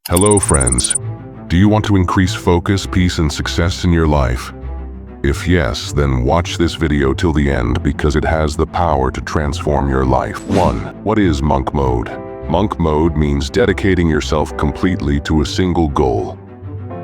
Hello friends. Do you want to increase focus, peace, and success in your life? If yes, then watch this video till the end because it has the power to transform your life. 1. What is monk mode? Monk mode means dedicating yourself completely to a single goal.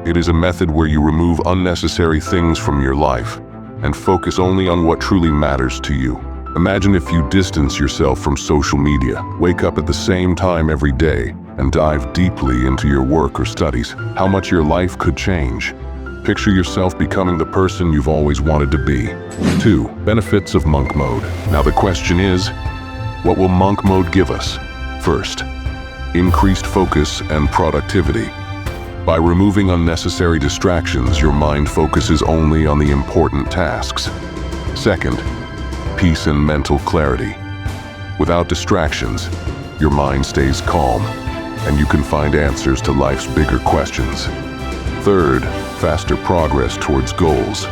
It is a method where you remove unnecessary things from your life and focus only on what truly matters to you. Imagine if you distance yourself from social media, wake up at the same time every day, and dive deeply into your work or studies, how much your life could change. Picture yourself becoming the person you've always wanted to be. 2. Benefits of monk mode. Now the question is, what will monk mode give us? First, increased focus and productivity. By removing unnecessary distractions, your mind focuses only on the important tasks. Second, peace and mental clarity. Without distractions, your mind stays calm, and you can find answers to life's bigger questions. Third, faster progress towards goals.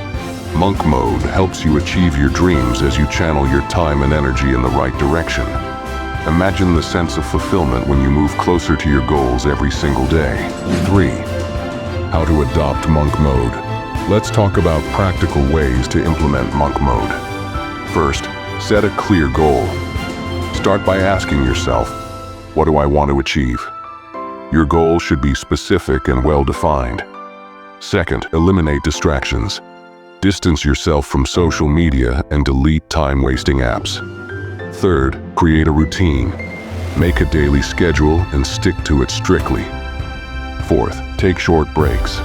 Monk mode helps you achieve your dreams as you channel your time and energy in the right direction. Imagine the sense of fulfillment when you move closer to your goals every single day. 3. How to adopt monk mode. Let's talk about practical ways to implement monk mode. First, set a clear goal. Start by asking yourself, what do I want to achieve? Your goal should be specific and well-defined. Second, eliminate distractions. Distance yourself from social media and delete time-wasting apps. Third, create a routine. Make a daily schedule and stick to it strictly. Fourth, take short breaks.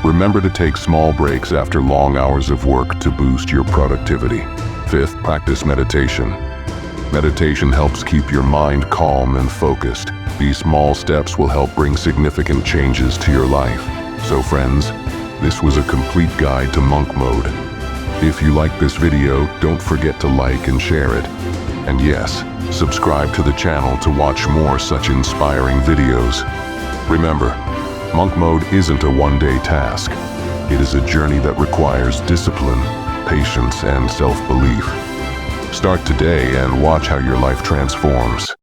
Remember to take small breaks after long hours of work to boost your productivity. Fifth, practice meditation. Meditation helps keep your mind calm and focused. These small steps will help bring significant changes to your life. So friends, this was a complete guide to monk mode. If you like this video, don't forget to like and share it. And yes, subscribe to the channel to watch more such inspiring videos. Remember, monk mode isn't a one-day task. It is a journey that requires discipline, patience, and self-belief. Start today and watch how your life transforms.